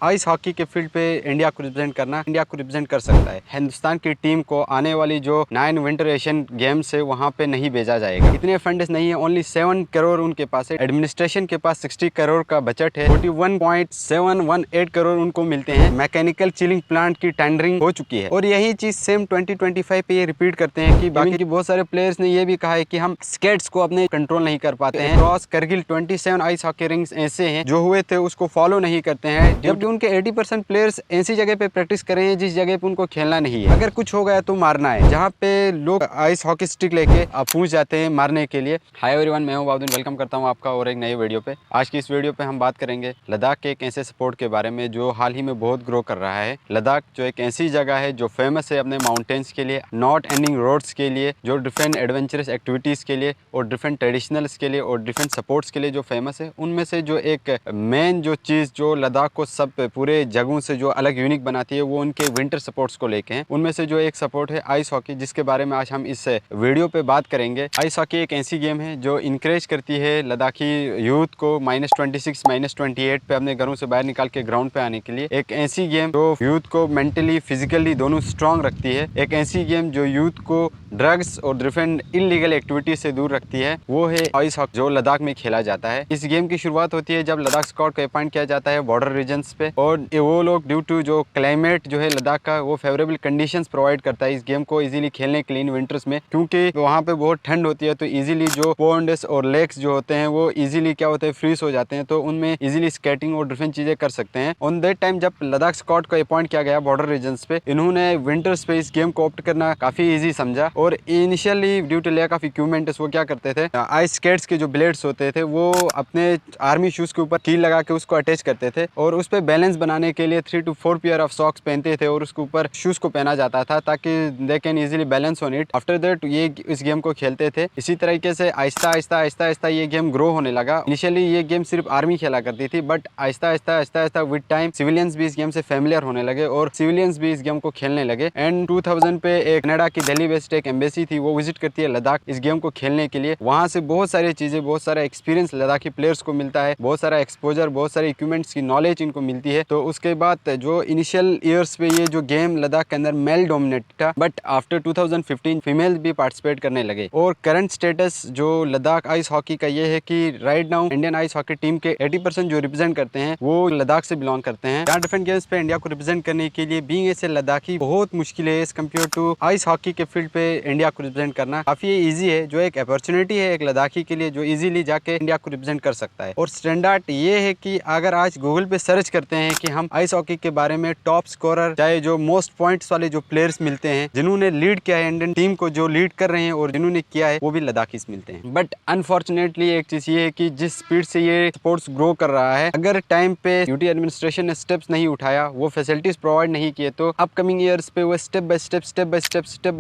Ice hockey के field पे India को रिप्रेजेंट करना, इंडिया को रिप्रेजेंट कर सकता है। हिंदुस्तान की टीम को आने वाली जो 9 विंटर एशियन गेम्स है वहाँ पे नहीं भेजा जाएगा। इतने फंड्स नहीं है, ओनली 7 करोड़ उनके पास है। एडमिनिस्ट्रेशन के पास 60 करोड़ का बजट है। 41.718 करोड़ उनको मिलते हैं। मैकेनिकल चिलिंग प्लांट की टेंडरिंग हो चुकी है और यही चीज सेम 2025 पे ये रिपीट करते हैं कि बाकी बहुत सारे प्लेयर्स ने ये भी कहा है कि हम स्केट्स को अपने कंट्रोल नहीं कर पाते हैं। Cross Kargil 27 ice hockey rings ऐसे हैं जो हुए थे उसको फॉलो नहीं करते हैं, जबकि उनके 80% प्लेयर्स ऐसी जगह पे प्रैक्टिस कर रहे हैं जिस जगह पे उनको खेलना नहीं है। अगर कुछ हो गया तो मारना है, जहाँ पे लोग आइस हॉकी स्टिक लेके पहुंच जाते हैं मारने के लिए। हाय एवरीवन, मैं हूं बाबुद्दीन, वेलकम करता हूं आपका और एक नए वीडियो पे। आज की इस वीडियो पे हम बात करेंगे लद्दाख के एक ऐसे स्पोर्ट के बारे में जो हाल ही में बहुत ग्रो कर रहा है। लद्दाख जो एक ऐसी जगह है जो फेमस है अपने माउंटेन्स के लिए, नॉट एंडिंग रोड्स के लिए, जो डिफरेंट एडवेंचरस एक्टिविटीज़ के लिए और डिफरेंट ट्रेडिशनल्स के लिए और डिफरेंट सपोर्ट्स के लिए जो फेमस है। उनमें से जो एक मेन जो चीज़ जो लद्दाख को सब पूरे जगहों से जो अलग यूनिक बनाती है वो उनके विंटर सपोर्ट्स को लेके हैं। उनमें से जो एक सपोर्ट है आइस हॉकी, जिसके बारे में आज हम इस वीडियो पे बात करेंगे। आइस हॉकी एक ऐसी गेम है जो इनकरेज करती है लद्दाखी यूथ को -26 -28 पे अपने घरों से बाहर निकाल के ग्राउंड पे आने के लिए। एक ऐसी गेम जो यूथ को मेंटली फिजिकली दोनों स्ट्रांग रखती है। एक ऐसी गेम जो यूथ को ड्रग्स और डिफरेंट इलीगल एक्टिविटीज से दूर रखती है, वो है आइस हॉकी जो लद्दाख में खेला जाता है। इस गेम की शुरुआत होती है जब लद्दाख स्क्वाड को अपॉइंट किया जाता है बॉर्डर रीजन्स पे, और वो लोग ड्यू टू जो क्लाइमेट जो है लद्दाख का वो फेवरेबल कंडीशंस प्रोवाइड करता है इस गेम को इजीली खेलने के लिए इन विंटर्स में, क्योंकि वहाँ पे बहुत ठंड होती है। तो इजीली जो पॉन्ड्स और लेक्स जो होते हैं वो इजीली क्या होते हैं, फ्रीज हो जाते हैं, तो उनमें इजीली स्केटिंग और डिफरेंट चीजें कर सकते हैं। ऑन दैट टाइम जब लद्दाख स्क्वाड को अपॉइंट किया गया बॉर्डर रीजन्स पे, इन्होंने विंटर्स पे इस गेम को ऑप्ट करना काफी ईजी समझा। और initially due to lack of equipments वो क्या करते थे, आइस स्केट्स के जो ब्लेड्स होते थे वो अपने आर्मी शूज के ऊपर कील लगा के उसको अटैच करते थे और उस पर बैलेंस बनाने के लिए 3 to 4 पेयर ऑफ सॉक्स पहनते थे और उसके ऊपर शूज को पहना जाता था ताकि they can easily balance on it. After that ये इस गेम को खेलते थे। इसी तरीके से आहिस्ता आहिस्ता ये गेम ग्रो होने लगा। इनिशियली ये गेम सिर्फ आर्मी खेला करती थी, but Aahista Aahista with time civilians भी इस गेम से फेमिलियर होने लगे और सिविलियंस भी इस गेम को खेलने लगे। एंड 2000 पे एक कनाडा की दिल्ली बेस्ड एक एम्बेसी थी, वो विजिट करती है लद्दाख इस गेम को खेलने के लिए। वहाँ से बहुत सारी चीजें, बहुत सारा एक्सपीरियंस लद्दाखी प्लेयर्स को मिलता है, बहुत सारा एक्सपोजर, बहुत सारे इक्विपमेंट्स की नॉलेज इनको मिलती है। तो उसके बाद जो इनिशियल ईयर्स पे ये जो गेम लद्दाख के अंदर मेल डोमिनेट था, बट आफ्टर 2015 फीमेल भी पार्टिसिपेट करने लगे। और करंट स्टेटस जो लद्दाख आइस हॉकी का ये है कि right now Indian ice hockey team के 80% जो रिप्रेजेंट करते हैं वो लद्दाख से बिलोंग करते हैं। डिफरेंट गेम्स पे इंडिया को रिप्रेजेंट करने के लिए बीइंग ऐसे लद्दाखी बहुत मुश्किल है as compare to ice hockey के फील्ड पे इंडिया को रिप्रेजेंट करना काफी ईजी है। जो एक अपॉर्चुनिटी है एक लद्दाखी के लिए जो इजीली जाके इंडिया को रिप्रेजेंट कर सकता है। और स्टैंडर्ड ये है कि अगर आज गूगल पे सर्च करते हैं कि हम आइस हॉकी के बारे में टॉप स्कोरर, चाहे जो मोस्ट पॉइंट्स वाले जो प्लेयर्स मिलते हैं जिन्होंने लीड किया है इंडियन टीम को, जो लीड कर रहे हैं और जिन्होंने किया है, वो भी लद्दाखीज मिलते हैं। बट अनफॉर्चुनेटली एक चीज ये है कि जिस स्पीड से ये स्पोर्ट्स ग्रो कर रहा है, अगर टाइम पे यूटी एडमिनिस्ट्रेशन ने स्टेप्स नहीं उठाया, वो फैसिलिटीज प्रोवाइड नहीं किए, तो अपकमिंग ईयर्स पे वो स्टेप बाय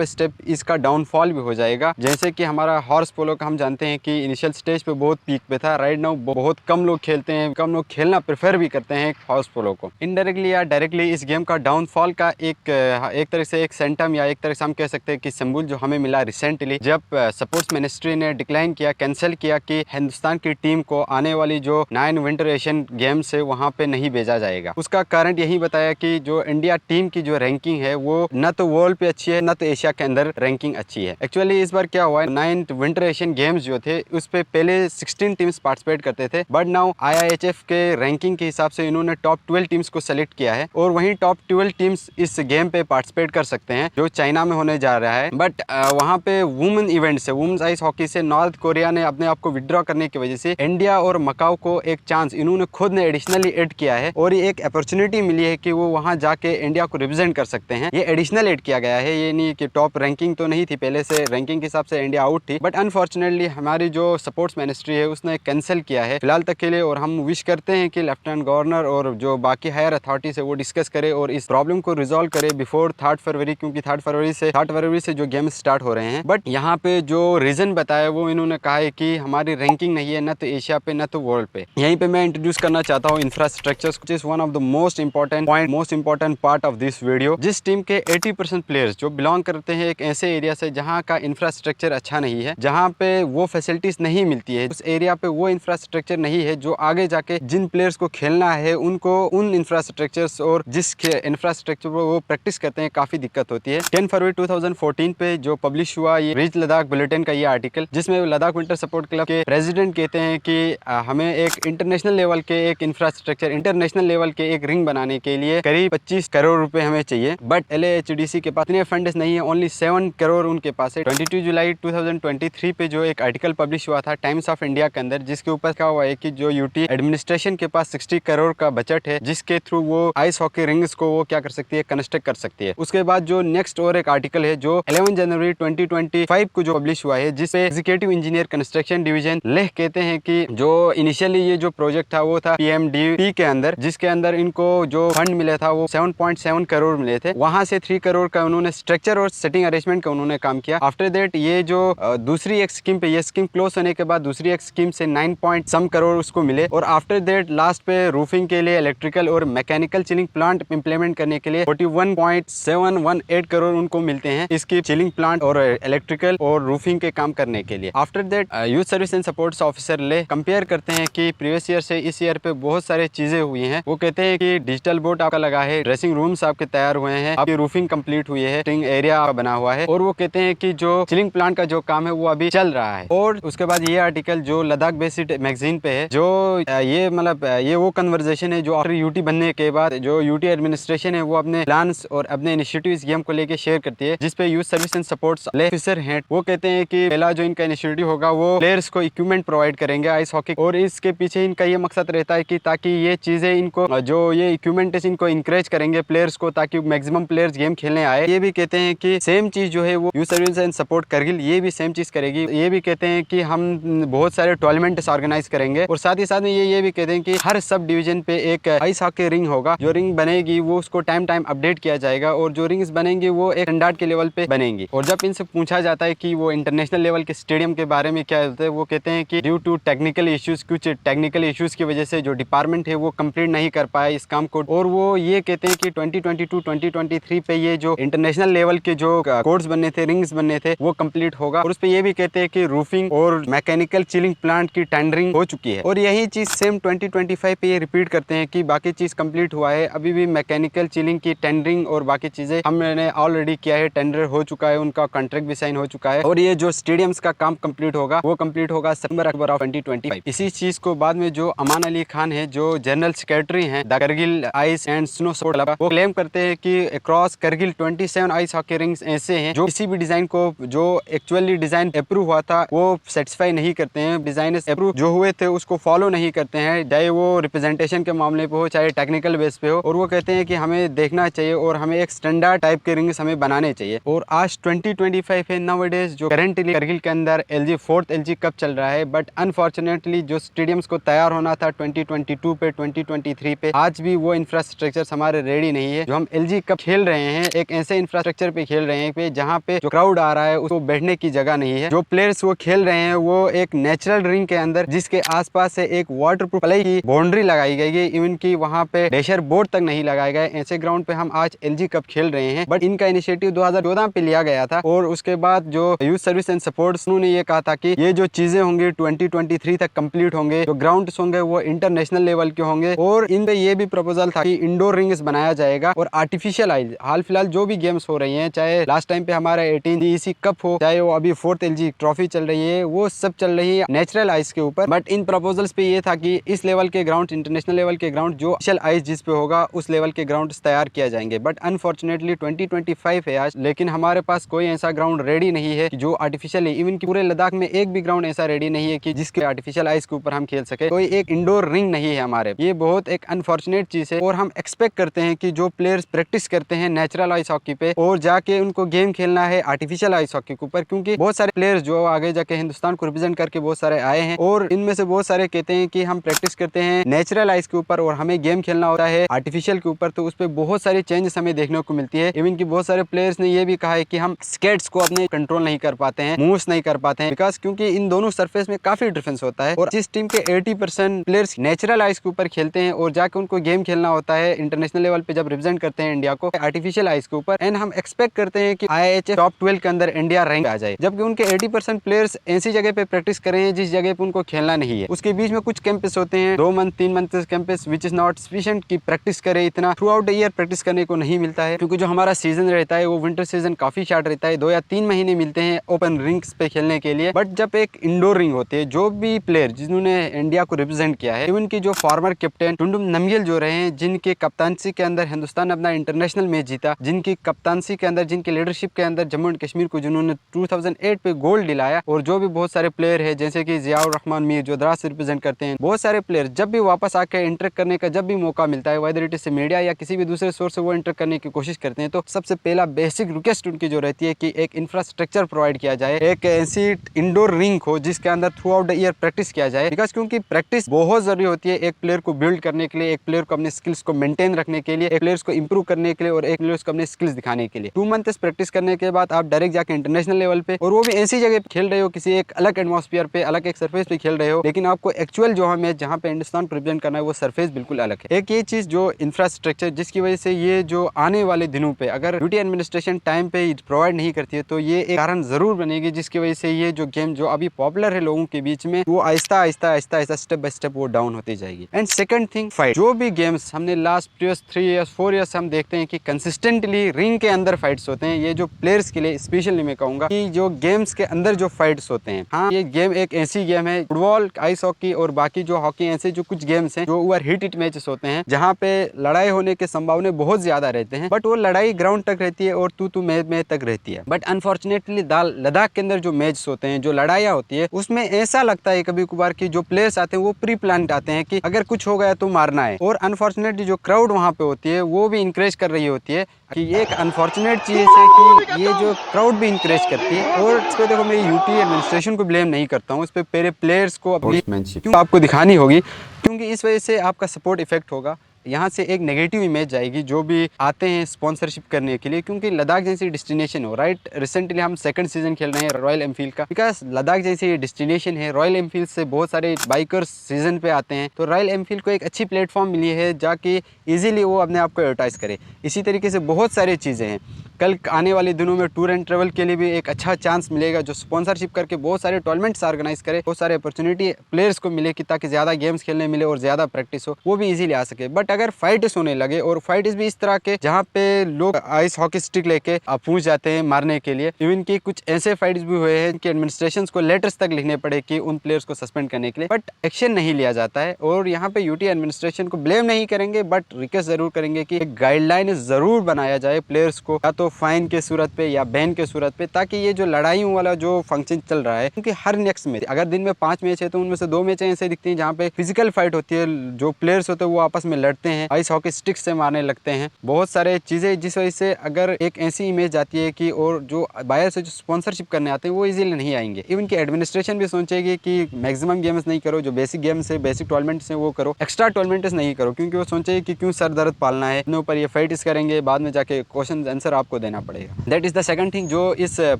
स्टेप इसका डाउनफॉल भी हो जाएगा। जैसे कि हमारा हॉर्स पोलो का हम जानते हैं कि इनिशियल स्टेज पे बहुत पीक पे था, राइट नाउ बहुत कम लोग खेलते हैं, कम लोग खेलना प्रेफर भी करते हैं हॉर्स पोलो को। इनडायरेक्टली या डायरेक्टली इस गेम का डाउनफॉल का एक तरह से एक सेंटम या एक तरह से हम कह सकते हैं कि सिंबल जो हमें मिला रिसेंटली, जब स्पोर्ट्स मिनिस्ट्री ने डिक्लाइन किया, कैंसिल किया कि हिंदुस्तान की टीम को आने वाली जो 9 विंटर एशियन गेम्स है वहाँ पे नहीं भेजा जाएगा। उसका कारण यही बताया कि जो इंडिया टीम की जो रैंकिंग है वो न तो वर्ल्ड पे अच्छी है, न तो एशिया के अंदर रैंकिंग अच्छी है। एक्चुअली इस बार क्या हुआ है, 9 विंटर एशियन गेम्स जो थे उस पे पहले 16 टीम्स पार्टिसिपेट करते थे, बट नाउ IIHF के रैंकिंग के हिसाब से इन्होंने टॉप 12 टीम्स को सेलेक्ट किया है और वहीं टॉप 12 टीम्स इस गेम पे पार्टिसिपेट कर सकते हैं जो चाइना में होने जा रहा है। बट वहाँ पे वुमेन इवेंट से, वुमेन्स आइस हॉकी से नॉर्थ कोरिया ने अपने आप को विड्रॉ करने की वजह से इंडिया और मकाओ को एक चांस इन्होंने खुद ने एडिशनली ऐड किया है और ये एक अपॉर्चुनिटी मिली है कि वो वहाँ जाके इंडिया को रिप्रेजेंट कर सकते हैं। ये एडिशनल ऐड किया गया है, ये नहीं कि टॉप रैंकिंग तो नहीं थी, पहले से रैंकिंग के हिसाब से इंडिया आउट थी। बट अनफॉर्चुनेटली हमारी जो स्पोर्ट्स मिनिस्ट्री है उसने कैंसिल किया है फिलहाल तक के लिए, और हम विश करते हैं कि लेफ्टिनेंट गवर्नर और जो बाकी हायर अथॉरिटी है वो डिस्कस करे और इस प्रॉब्लम को रिजॉल्व करे बिफोर 3 फरवरी, क्योंकि 3 फरवरी से जो गेम स्टार्ट हो रहे हैं। बट यहाँ पे जो रीजन बताया वो इन्होंने कहा है कि हमारी रैंकिंग नहीं है, न तो एशिया पे न तो वर्ल्ड पे। यहीं पे मैं इंट्रोड्यूस करना चाहता हूँ infrastructure, is one of the most important part of this video. जिस टीम के 80% प्लेयर्स जो बिलोंग करते हैं एक ऐसे एरिया से जहाँ का इंफ्रास्ट्रक्चर अच्छा नहीं है, जहाँ पे वो फैसिलिटीज नहीं मिलती है, उस एरिया पे वो इंफ्रास्ट्रक्चर नहीं है जो आगे जाके जिन प्लेयर्स को खेलना है उनको उनको उन इंफ्रास्ट्रक्चर्स और जिस इंफ्रास्ट्रक्चर पर वो प्रैक्टिस करते हैं काफ़ी दिक्कत होती है। 10 फरवरी 2014 पे जो पब्लिश हुआ ये रीच लद्दाख बुलेटिन का ये आर्टिकल, जिसमें लद्दाख विंटर सपोर्ट क्लब के प्रेसिडेंट कहते हैं कि हमें एक इंटरनेशनल लेवल के एक इंफ्रास्ट्रक्चर, इंटरनेशनल लेवल के एक रिंग बनाने के लिए करीब 25 करोड़ रुपए हमें चाहिए, बट LAHDC के पास इतने फंड्स नहीं है, ओनली 7 करोड़ उनके पास है। 22 जुलाई 2023 पे जो एक आर्टिकल पब्लिश हुआ था टाइम्स ऑफ इंडिया के अंदर, जिसके ऊपर क्या हुआ है कि जो यूटी एडमिनिस्ट्रेशन के पास 60 करोड़ का बजट है, जिसके थ्रू वो आइस हॉकी रिंग्स को वो क्या कर सकती है, कंस्ट्रक्ट कर सकती है। उसके बाद जो नेक्स्ट और एक आर्टिकल है जो 11 जनवरी 2025 को जो पब्लिश हुआ है, जिसपे executive engineer construction division Leh कहते हैं कि जो इनिशियली ये जो प्रोजेक्ट था वो था PMDP के अंदर, जिसके अंदर इनको जो फंड मिले था वो 7.7 करोड़ मिले थे। वहां से 3 करोड़ का उन्होंने स्ट्रक्चर और सेटिंग अरेंजमेंट का उन्होंने काम किया। आफ्टर दैट ये जो दूसरी एक स्कीम पे, ये स्कीम क्लोज होने के बाद दूसरी एक स्कीम से 9 पॉइंट सम करोड़ उसको मिले, और आफ्टर दैट लास्ट पे रूफिंग के लिए इलेक्ट्रिकल और मैकेनिकल चिलिंग प्लांट इंप्लीमेंट करने के लिए 41.718 करोड़ उनको मिलते हैं, इसकी चिलिंग प्लांट और इलेक्ट्रिकल और रूफिंग के काम करने के लिए। After that youth service and supports officer ले कंपेयर करते हैं कि प्रीवियस ईयर से इस ईयर पे बहुत सारे चीजें हुई हैं। वो कहते हैं कि डिजिटल बोर्ड आपका लगा है, ड्रेसिंग रूम्स आपके तैयार हुए हैं, आपकी रूफिंग कंप्लीट हुई है, सिटिंग एरिया बना हुआ है, और वो कहते हैं कि जो चिलिंग प्लांट का जो काम है वो अभी चल रहा है। और उसके बाद ये आर्टिकल जो लद्दाख बेस्ड मैगजीन पे है, जो ये मतलब ये वो कन्वर्सेशन है जो आफ्टर यूटी बनने के बाद जो यूटी एडमिनिस्ट्रेशन है वो अपने प्लान्स और अपने इनिशिएटिव्स गेम को लेके शेयर करती है, जिसपे youth service and supports officer हैं वो कहते हैं कि पहला जो इनका इनिशिएटिव होगा वो प्लेयर्स को इक्विपमेंट प्रोवाइड करेंगे आइस हॉकी, और इसके पीछे इनका ये मकसद रहता है कि ताकि ये चीजें इनको जो ये इक्विपमेंट है इनको इंकरेज करेंगे प्लेयर्स को, ताकि मैक्सिमम प्लेयर्स गेम खेलने आए। ये भी कहते हैं कि सेम चीज जो है वो youth service and support Kargil ये भी सेम चीज करेगी। ये भी कहते हैं कि हम बहुत सारे टूर्नामेंट्स ऑर्गेनाइज करेंगे, और साथ ही साथ में ये भी कहते हैं कि हर सब डिवीजन पे एक आइस हॉकी रिंग होगा। जो रिंग बनेगी वो उसको टाइम अपडेट किया जाएगा, और जो रिंग्स बनेंगी वो एक स्टैंडर्ड के लेवल पे बनेंगी। और जब इनसे पूछा जाता है कि वो इंटरनेशनल लेवल के स्टेडियम के बारे में क्या होता है, वो कहते हैं कि ड्यू टू टेक्निकल इश्यूज, कुछ टेक्निकल इश्यूज की वजह से जो डिपार्टमेंट है वो कंप्लीट नहीं कर पाया इस काम को। और वो ये कहते हैं कि 2022-2023 पे ये जो इंटरनेशनल लेवल के जो कोर्ट्स बनने थे, रिंग्स बनने थे, वो कंप्लीट होगा। और उस पे ये भी कहते हैं कि रूफिंग और मैकेनिकल चिलिंग प्लांट की टेंडरिंग हो चुकी है। और यही चीज सेम 2025 पे ये रिपीट करते हैं कि बाकी चीज कंप्लीट हुआ है, अभी भी मैकेनिकल चिलिंग की टेंडरिंग और बाकी चीजें हमने ऑलरेडी किया है, टेंडर हो चुका है, उनका कॉन्ट्रैक्ट भी साइन हो चुका है, और ये जो स्टेडियम्स का काम कंप्लीट होगा वो कंप्लीट होगा सितंबर-अक्टूबर 2025। इसी चीज को बाद में जो अमान अली खान है जो जनरल सेक्रेटरी हैं the Kargil ice and snow sport club, वो क्लेम करते हैं कि across Kargil 27 ice hockey rings ऐसे हैं जो किसी भी डिजाइन को जो एक्चुअली डिजाइन अप्रूव हुआ था वो सेटिस्फाई नहीं करते हैं, डिजाइन अप्रूव जो हुए थे उसको फॉलो नहीं करते हैं, चाहे वो रिप्रेजेंटेशन के मामले पे हो चाहे टेक्निकल बेस पे हो। और वो कहते हैं कि हमें देखना चाहिए और हमें एक स्टैंडर्ड टाइप के रिंग्स हमें बनाने चाहिए। और आज 2025 है, नाउअडेज जो करंटली करगिल के अंदर फोर्थ LG कप चल रहा है, बट अनफॉर्चुनेटली जो स्टेडियम्स को तैयार होना था 2022 पे 2023 पे, आज भी वो इंफ्रास्ट्रक्चर हमारे रेडी नहीं है। जो हम LG कप खेल रहे हैं एक ऐसे इंफ्रास्ट्रक्चर पे खेल रहे हैं पे जहाँ पे जो क्राउड आ रहा है उसको बैठने की जगह नहीं है। जो प्लेयर्स वो खेल रहे हैं वो एक नेचुरल रिंग के अंदर जिसके आसपास से एक वाटरप्रूफ प्ले की बाउंड्री लगाई गई है, इवन की वहाँ पे डेशर बोर्ड तक नहीं लगाए गए। ऐसे ग्राउंड पे हम आज LG कप खेल रहे हैं, बट इनका इनिशिएटिव 2014 पे लिया गया था। और उसके बाद जो यूथ सर्विस एंड सपोर्ट्स ने ये कहा था कि ये जो चीजें होंगी 2023 तक कंप्लीट होंगे, जो ग्राउंड्स होंगे वो इंटरनेशनल लेवल के होंगे। और इन पे ये भी प्रपोजल था कि इंडोर रिंग्स बनाया जाएगा और आर्टिफिशियल आइस, हाल फिलहाल जो भी गेम्स हो रही हैं, चाहे लास्ट टाइम पे हमारा 18 DEC कप हो, चाहे वो अभी 4th LG ट्रॉफी चल रही है, वो सब चल रही है नेचुरल आइस के ऊपर। बट इन प्रपोजल्स पे ये था कि इस लेवल के ग्राउंड, इंटरनेशनल लेवल के ग्राउंड जो ऑफिशियल आइस जिस पे होगा उस लेवल के ग्राउंड तैयार किया जाएंगे। बट अनफॉर्चुनेटली 2025 है आज, लेकिन हमारे पास कोई ऐसा ग्राउंड रेडी नहीं है जो आर्टिफिशियल है। इवन की पूरे लद्दाख में एक भी ग्राउंड ऐसा रेडी नहीं है कि जिसके आर्टिफिशियल आइस के ऊपर हम खेल सके। कोई एक इंडोर रिंग नहीं है हमारे, ये बहुत एक अनफॉर्चुनेट चीज है। और हम एक्सपेक्ट करते हैं कि जो प्लेयर्स प्रैक्टिस करते हैं नेचुरल आइस हॉकी पे और जाके उनको गेम खेलना है आर्टिफिशियल आइस हॉकी के ऊपर, क्योंकि बहुत सारे प्लेयर्स जो आगे जाके हिंदुस्तान को रिप्रेजेंट करके बहुत सारे आए हैं और इनमें से बहुत सारे कहते हैं कि हम प्रैक्टिस करते हैं नेचुरल आइस के ऊपर और हमें गेम खेलना होता है आर्टिफिशियल के ऊपर, तो उस पर बहुत सारी चेंजेस हमें देखने को मिलती है। इवन की बहुत सारे प्लेयर्स ने ये भी कहा है कि हम स्केट्स को अपने कंट्रोल नहीं कर पाते हैं, मूव्स नहीं कर पाते हैं, बिकॉज क्योंकि इन दोनों सरफेस में काफी डिफरेंस होता है। और जिस टीम के 80% प्लेयर्स नेचुरल आइस के ऊपर खेलते हैं और जाके उनको गेम खेलना होता है इंटरनेशनल लेवल पे जब रिप्रेजेंट करते हैं इंडिया को आर्टिफिशियल आइस के ऊपर, एंड हम एक्सपेक्ट करते हैं कि IIHF टॉप 12 के अंदर इंडिया रैंक आ जाए, जबकि उनके 80% प्लेयर्स ऐसी जगह पे प्रैक्टिस कर रहे हैं जिस जगह पे उनको खेलना नहीं है। उसके बीच में कुछ कैंपस होते हैं, 2 month 3 month campus which is not sufficient कि प्रैक्टिस करे, इतना through out the year practice करने को नहीं मिलता है, क्योंकि जो हमारा सीजन रहता है वो विंटर सीजन काफ़ी शॉर्ट रहता है, 2 या 3 महीने मिलते हैं ओपन रिंग्स पे खेलने के लिए। बट जब एक इंडोर रिंग होती है, जो भी प्लेयर जिन्होंने इंडिया को रिप्रेजेंट किया है, इवन की जो फॉर्मर कैप्टन टुंडुम नमगिल जो रहे हैं, जिनके कप्तानसी के अंदर हिंदुस्तान अपना इंटरनेशनल मैच जीता, जिनकी कप्तानसी के अंदर, जिनकी लीडरशिप के अंदर जम्मू एंड कश्मीर को जिन्होंने 2008 पे गोल्ड दिलाया, और जो भी बहुत सारे प्लेयर है जैसे कि जियाउर रहमान मीर जो द्रास से रिप्रेजेंट करते हैं, बहुत सारे प्लेयर जब भी वापस आकर इंटरेक्ट करने का जब भी मौका मिलता है, वेदर इट इज मीडिया या किसी भी दूसरे सोर्स से वो इंटरेक्ट करने की कोशिश करते हैं, तो सबसे पहला बेसिक रिक्वेस्ट उनकी जो रहती है कि एक इंफ्रास्ट्रक्चर प्रोवाइड किया जाए, एक ऐसी इंडोर रिंग हो जिसके अंदर through out the year practice किया जाए। बिकॉज क्योंकि प्रैक्टिस बहुत जरूरी होती है एक प्लेयर को बिल्ड करने के लिए, एक प्लेयर को अपने स्किल्स को मेंटेन रखने के लिए, एक प्लेयर्स को इंप्रूव करने के लिए, और एक प्लेयर्स को अपने स्किल्स दिखाने के लिए। 2 मंथ्स प्रैक्टिस करने के बाद आप डायरेक्ट जाके इंटरनेशनल लेवल पे, और वो भी ऐसी जगह पे खेल रहे हो, किसी एक अलग एटमॉस्फेयर पे, अलग एक सरफेस पे खेल रहे हो, लेकिन आपको एक्चुअल जो मैच जहाँ पे हिंदुस्तान को रिप्रेजेंट करना है वो सरफेस बिल्कुल अलग है। एक ये चीज जो इंफ्रास्ट्रक्चर, जिसकी वजह से ये जो आने वाले दिनों पे अगर यूटी एडमिनिस्ट्रेशन टाइम पे प्रोवाइड नहीं करती है, तो ये एक कारण जरूर बनेगी, जिसकी वजह से ये जो गेम जो अभी पॉपुलर है लोगों के बीच में, वो Aahista Aahista step by step वो डाउन होती जाएगी। And second thing, fight. जो भी गेम्स हमने लास्ट प्रीवियस 3 इयर्स 4 इयर्स हम देखते हैं कि कंसिस्टेंटली रिंग के अंदर फाइट्स होते हैं। ये जो प्लेयर्स के लिए स्पेशली मैं कहूंगा कि जो गेम्स के अंदर जो फाइट्स होते हैं, हाँ ये गेम एक ऐसी गेम है, फुटबॉल, आइस हॉकी और बाकी जो हॉकी, ऐसे जो कुछ गेम्स हैं जो ओवर हिट मैचेस होते हैं, जहाँ पे लड़ाई होने के संभावना बहुत ज्यादा रहते हैं, बट वो लड़ाई ग्राउंड तक रहती है और तू मैं तक रहती है। बट अनफॉर्चुनेटली लद्दाख के अंदर जो मैच होते हैं, जो लड़ाइयाँ होती है, उसमें ऐसा लगता है कभी कभार कि जो प्लेयर्स आते हैं वो प्री प्लान आते हैं कि अगर कुछ हो गया तो मारना है, और अनफॉर्चुनेटली जो क्राउड वहाँ पे होती है वो भी इंकरेज कर रही होती है, कि ये एक अनफॉर्चुनेट चीज है कि ये जो क्राउड भी इंकरेज करती है। और इस पे देखो, मैं यूटी एडमिनिस्ट्रेशन को ब्लेम नहीं करता हूँ, इस पे पहले प्लेयर्स को अपनी क्यों आपको दिखानी होगी, क्योंकि इस वजह से आपका सपोर्ट इफेक्ट होगा। यहाँ से एक नेगेटिव इमेज जाएगी जो भी आते हैं स्पॉन्सरशिप करने के लिए, क्योंकि लद्दाख जैसी डेस्टिनेशन हो, राइट, रिसेंटली हम सेकंड सीजन खेल रहे हैं रॉयल एनफील्ड का, बिकॉज लद्दाख जैसी डेस्टिनेशन है, रॉयल एनफील्ड से बहुत सारे बाइकर्स सीजन पे आते हैं, तो रॉयल एनफील्ड को एक अच्छी प्लेटफॉर्म मिली है जाके इजीली वो अपने आप को एडवर्टाइज करे। इसी तरीके से बहुत सारी चीज़ें हैं, कल आने वाले दिनों में टूर एंड ट्रेवल के लिए भी एक अच्छा चांस मिलेगा, जो स्पॉन्सरशिप करके बहुत सारे टूर्नामेंट्स ऑर्गेनाइज करे, बहुत सारे अपॉर्चुनिटी प्लेयर्स को मिले कि ताकि ज़्यादा गेम्स खेलने मिले और ज़्यादा प्रैक्टिस हो, वो भी इजीली आ सके। बट अगर फाइट्स होने लगे, और फाइट्स भी इस तरह के जहाँ पे लोग आइस हॉकी स्टिक लेके पहुंच जाते हैं मारने के लिए, इवन की कुछ ऐसे फाइट्स भी हुए हैं कि एडमिनिस्ट्रेशन को लेटर्स तक लिखने पड़े कि उन प्लेयर्स को सस्पेंड करने के लिए, बट एक्शन नहीं लिया जाता है। और यहाँ पे यूटी एडमिनिस्ट्रेशन को ब्लेम नहीं करेंगे, बट रिक्वेस्ट जरूर करेंगे कि एक गाइडलाइन जरूर बनाया जाए प्लेयर्स को, या तो फाइन के सूरत पे या बैन के सूरत पे, ताकि ये जो लड़ाइयों वाला जो फंक्शन चल रहा है, क्योंकि हर नेक्स्ट मैच, अगर दिन में 5 मैच है तो उनमें से 2 मैच ऐसे दिखती हैं जहाँ पे फिजिकल फाइट होती है, जो प्लेयर्स होते हैं वो आपस में लड़ते हैं, आइस हॉकी स्टिक्स से मारने लगते हैं, बहुत सारे चीजें, जिस वजह से अगर एक ऐसी इमेज आती है कि और जो बाहर से जो स्पॉन्सरशिप करने आते हैं वो इजीली नहीं आएंगे। इवन की एडमिनिस्ट्रेशन भी सोचेगी कि मैक्सिमम गेम्स नहीं करो, जो बेसिक गेम्स है, बेसिक टूर्नामेंट्स है वो करो, एक्स्ट्रा टूर्नामेंट्स नहीं करो, क्योंकि वो सोचेगी कि क्यों सर दर्द पालना है, अपने ऊपर ये फाइट्स करेंगे, बाद में जाके क्वेश्चन आंसर आपको देना पड़ेगा। That is the second thing जो इस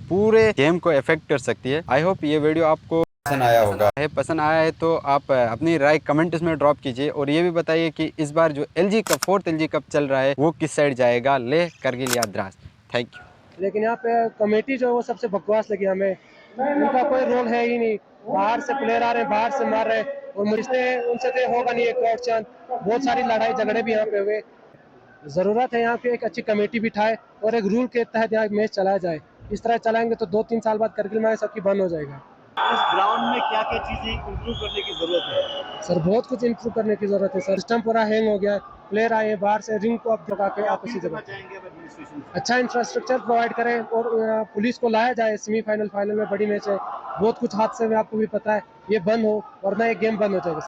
पूरे गेम को इफेक्ट कर सकती है। आई होप ये वीडियो आपको पसंद आया होगा। पसंद आया है तो आप अपनी राय कमेंट्स में ड्रॉप कीजिए, और ये भी बताइए कि इस बार जो LG cup 4th LG cup चल रहा है वो किस साइड जाएगा, लेह, करगिल या द्रास। Thank you. लेकिन यहाँ पे कमेटी जो है वो सबसे बकवास लगी हमें, उनका कोई रोल है ही नहीं, बाहर से प्लेयर आ रहे हैं, बाहर से मार रहे हैं, और मुझसे उनसे तो होगा नहीं एक क्राउड चांद। बहुत सारी लड़ाई झगड़े भी यहाँ पे हुए। ज़रूरत है यहाँ पे एक अच्छी कमेटी बिठाए और एक रूल के तहत यहाँ मैच चलाया जाए। इस तरह चलाएंगे तो 2-3 साल बाद करगिल मैच सबकी बंद हो जाएगा। इस ग्राउंड में क्या क्या चीजें इंप्रूव करने की जरूरत है? सर बहुत कुछ इंप्रूव करने की जरूरत है सर, सिस्टम पूरा हैंग हो गया है, प्लेयर आए हैं बाहर से, रिंग को आप लगा के आप इसी जगह अच्छा इंफ्रास्ट्रक्चर प्रोवाइड करें, और पुलिस को लाया जाए सेमीफाइनल फाइनल में, बड़ी मैच है, बहुत कुछ हादसे में आपको भी पता है, ये बंद हो वरना ये गेम बंद हो जाएगा।